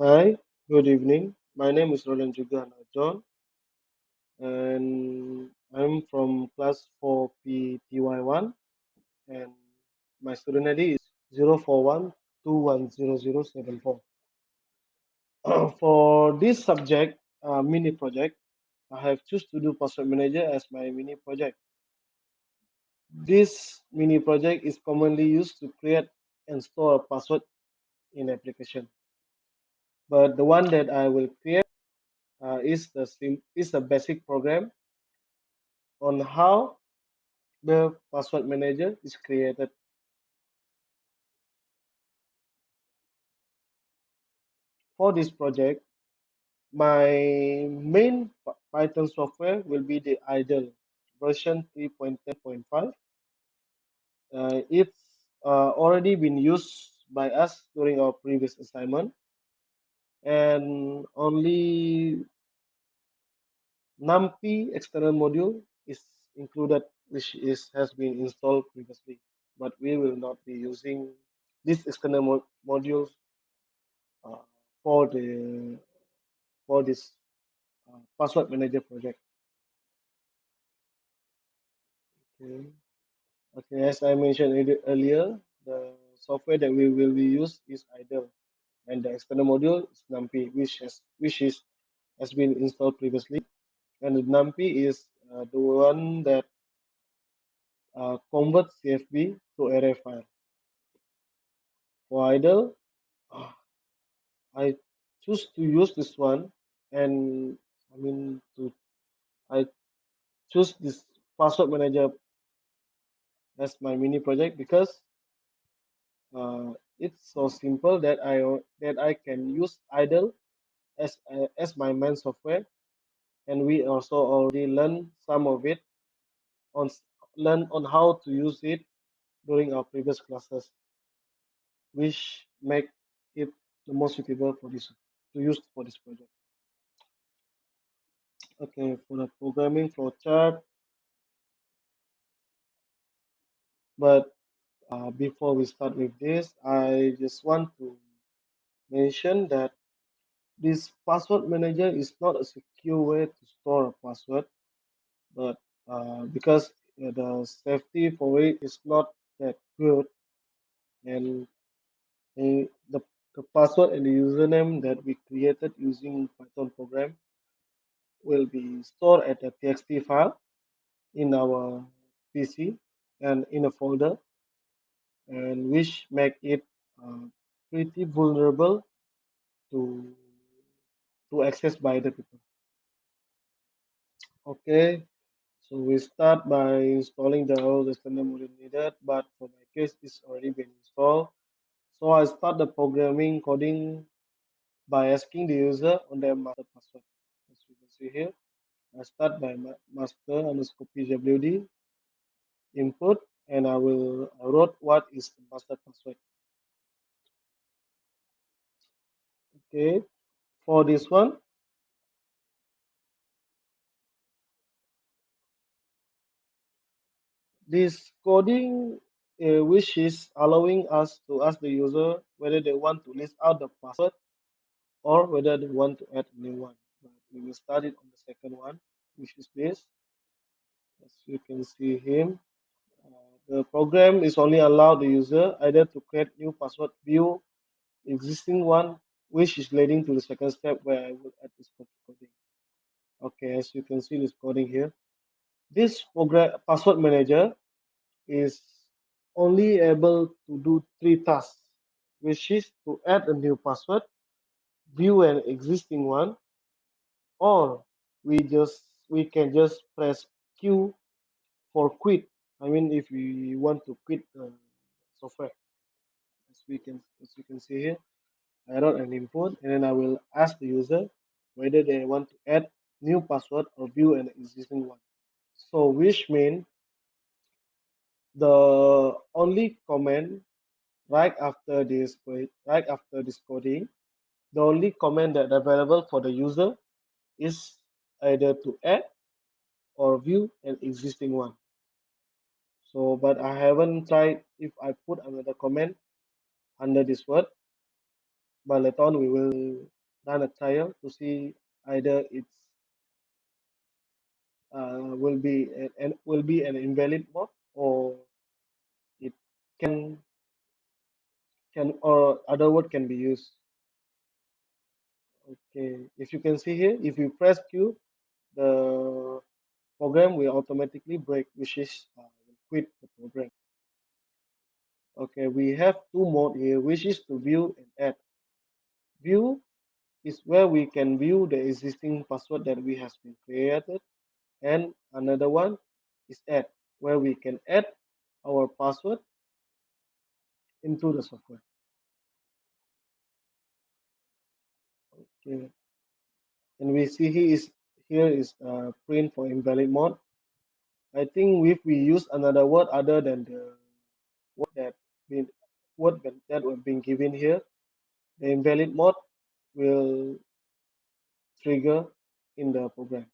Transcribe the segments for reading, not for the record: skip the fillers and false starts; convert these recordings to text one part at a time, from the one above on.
Hi, good evening. My name is Roland Jugah John, and I'm from class 4PTY1, and my student ID is 041210074. For this subject, mini project, I have choose to do password manager as my mini project. This mini project is commonly used to create and store a password in application. But the one that I will create is the basic program on how the password manager is created. For this project, my main Python software will be the idle version 3.10.5. It's already been used by us during our previous assignment, and only NumPy external module is included, which is has been installed previously. But we will not be using this external modules uh, for the for this password manager project. Okay. Okay, as I mentioned earlier, the software that we will be use is idle, and the external module is NumPy, which has been installed previously, and the NumPy is the one that converts CFB to array file. For idle, uh, I choose to use this one, and I mean to I choose this password manager as my mini project because it's so simple that I can use idle as my main software, and we also already learn some of it on learn on how to use it during our previous classes, which make it the most suitable for this to use for this project. Okay, for the programming flowchart, but before we start with this, I just want to mention that this password manager is not a secure way to store a password, but because the safety for it is not that good, and the password and the username that we created using Python program will be stored at a txt file in our PC and in a folder, and which make it uh, pretty vulnerable to access by the people. Okay, so we start by installing the all the standard module needed, but for my case, it's already been installed. So I start the programming coding by asking the user on their master password. As you can see here, I start by master underscore pwd input, and I wrote what is the master password. Okay, for this one, this coding, which is allowing us to ask the user whether they want to list out the password or whether they want to add a new one. But we will start it on the second one, which is this. As you can see here, the program is only allow the user either to create new password, view existing one, which is leading to the second step where I will add this coding. Okay, as you can see this coding here, this program password manager is only able to do three tasks, which is to add a new password, view an existing one, or we can just press Q for quit. I mean, if we want to quit the software, as we can see here, I wrote an input, and then I will ask the user whether they want to add new password or view an existing one. So, which means the only comment right after this coding, the only comment that available for the user is either to add or view an existing one. So, but I haven't tried if I put another comment under this word. but later on we will run a trial to see either it's will be an invalid mode or it can or other word can be used. Okay, if you can see here, if you press Q, the program will automatically break, which is will quit the program. Okay, we have two mode here, which is to view and add. View is where we can view the existing password that we has been created, and another one is add, where we can add our password into the software. Okay, and we see here is print for invalid mode. I think if we use another word other than the word that been that were being given here, the invalid mode will trigger in the program.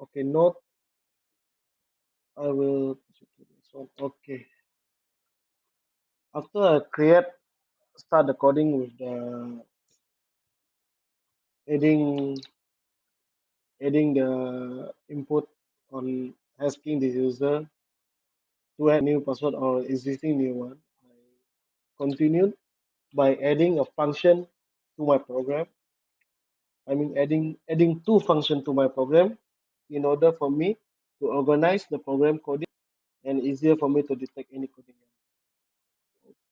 Okay, note I will put it to this one. Okay, after I start the coding with the adding the input on asking the user to add new password or existing new one. I continued by adding a function to my program. I mean adding two functions to my program in order for me to organize the program coding and easier for me to detect any coding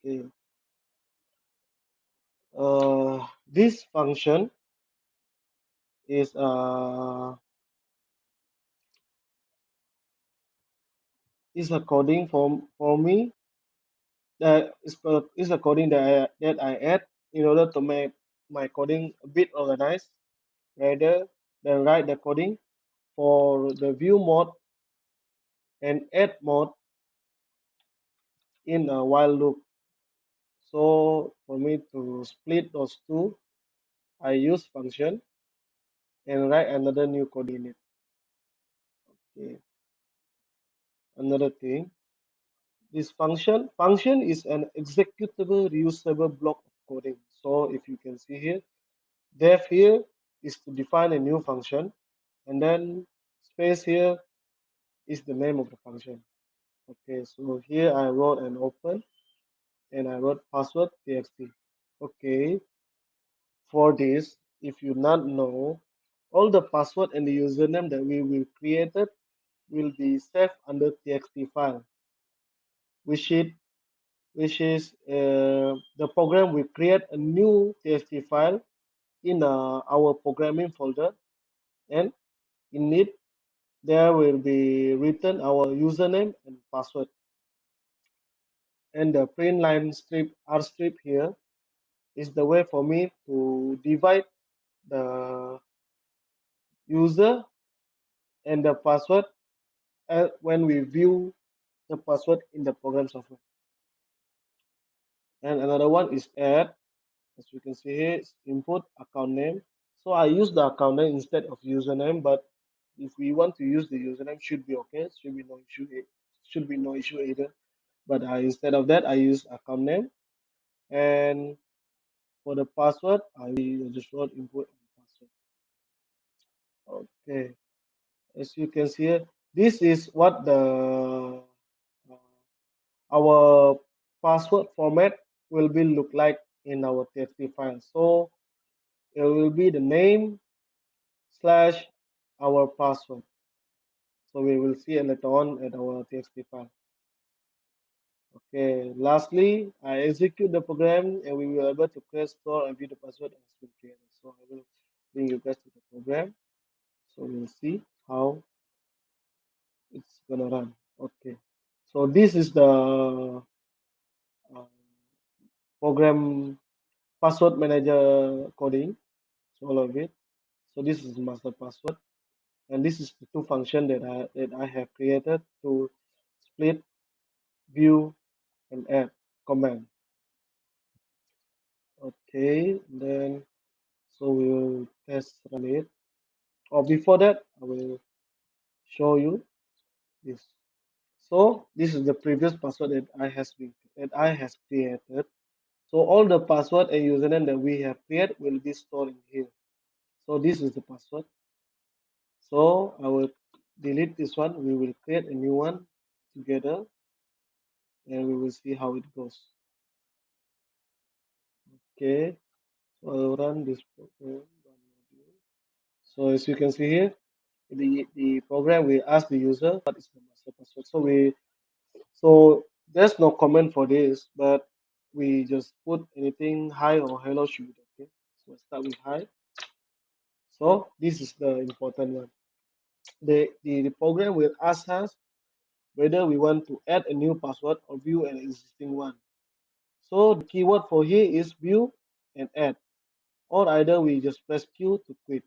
error. Okay. This function is a coding for me that is a coding that I add in order to make my coding a bit organized rather than write the coding for the view mode and add mode in a while loop. So for me to split those two, I use function and write another new code in it. Okay. Another thing, this function is an executable reusable block of coding. So if you can see here, def here is to define a new function, and then space here is the name of the function. Okay, so here I wrote an open and I wrote password txt. Okay, for this, if you not know, all the password and the username that we will created will be saved under txt file, which is the program will create a new txt file in our programming folder, and in it there will be written our username and password, and the print line strip r strip here is the way for me to divide the user and the password when we view the password in the program software. And another one is add. As you can see here, it's input account name. So I use the account name instead of username, but if we want to use the username, should be okay. Should be no issue. Should be no issue either. But instead of that, I use account name. And for the password, I just wrote input and password. Okay. As you can see here, this is what our password format will be look like in our txt file. So it will be the name slash our password. So we will see later on at our txt file. Okay. Lastly, I execute the program and we will able to create, store, and view the password as we created. So I will bring you guys to the program. So we'll see how it's gonna run. Okay. So this is the uh, program password manager coding. So all of it. So this is master password, and this is the two function that I have created to split, view, and add command. Okay, then so we will test run it. Or before that, I will show you this. So this is the previous password that I has created. So all the password and username that we have created will be stored in here. So this is the password. So I will delete this one. We will create a new one together and we will see how it goes. Okay. So I will run this program. So as you can see here, the program will ask the user what is the master password. So there's no comment for this, but we just put anything hi or hello should be okay. So I start with hi. So this is the important one. The program will ask us whether we want to add a new password or view an existing one. So the keyword for here is view and add, or either we just press Q to quit.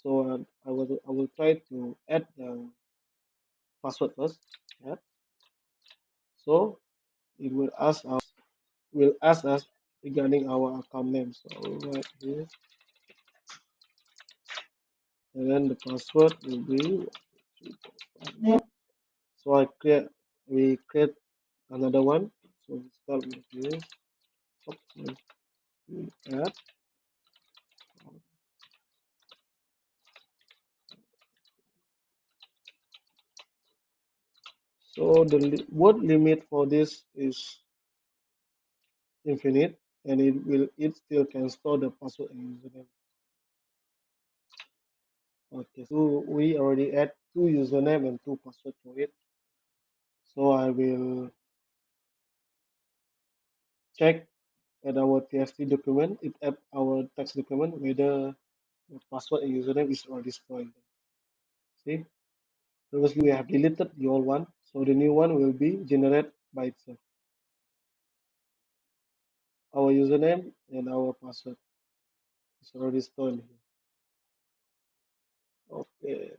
So I will try to add the password first. Yeah. So it will ask us regarding our account name. So I will write here, and then the password will be. So we create another one. So we start with this. Okay, we add. So the word limit for this is infinite, and it still can store the password and username. Okay, so we already add two username and two password for it. So I will check at our TXT document, it at our text document whether the password and username is already stored. See, previously we have deleted the old one, so the new one will be generated by itself. Our username and our password is already stored in here. Okay,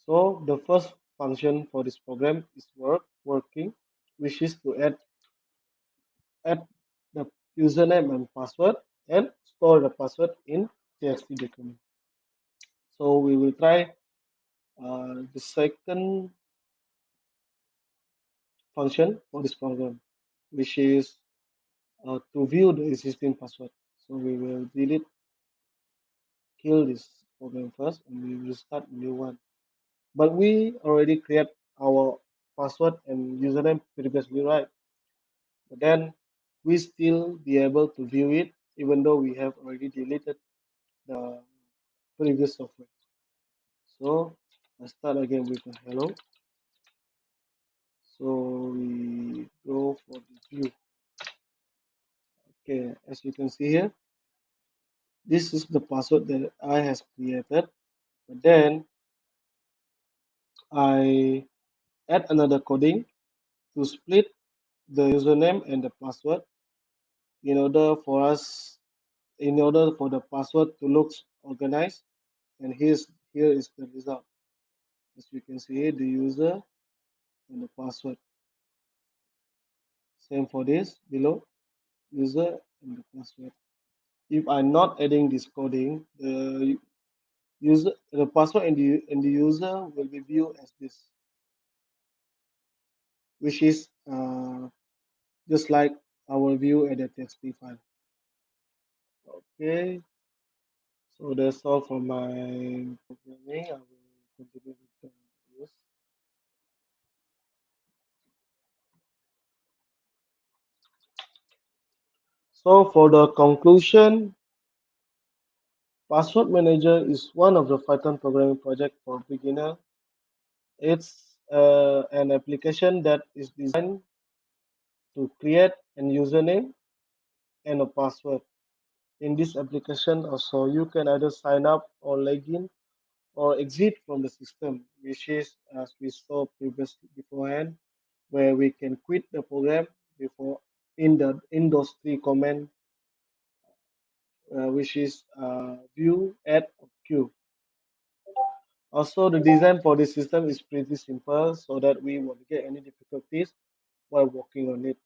so the first function for this program is working, which is to add the username and password and store the password in TXT document. So we will try the second function for this program, which is to view the existing password. So we will kill this program first, and we will start a new one. But we already create our password and username previously, right? But then we still be able to view it, even though we have already deleted the previous software. So I start again with a hello. So we go for the view. Okay, as you can see here, this is the password that I has created. But then I add another coding to split the username and the password in order for us in order for the password to look organized. And here is the result. As you can see here, the user and the password. Same for this below, user and the password. If I'm not adding this coding, the password and the user will be viewed as this, which is just like our view at the txt file. Okay, so that's all for my programming. I will continue with this. So for the conclusion, Password Manager is one of the Python programming project for beginner. It's an application that is designed to create a username and a password. In this application also, you can either sign up or log in or exit from the system, which is as we saw previously beforehand, where we can quit the program before in those three commands, which is view, add, or queue. Also, the design for this system is pretty simple, so that we won't get any difficulties while working on it.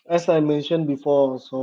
As I mentioned before, also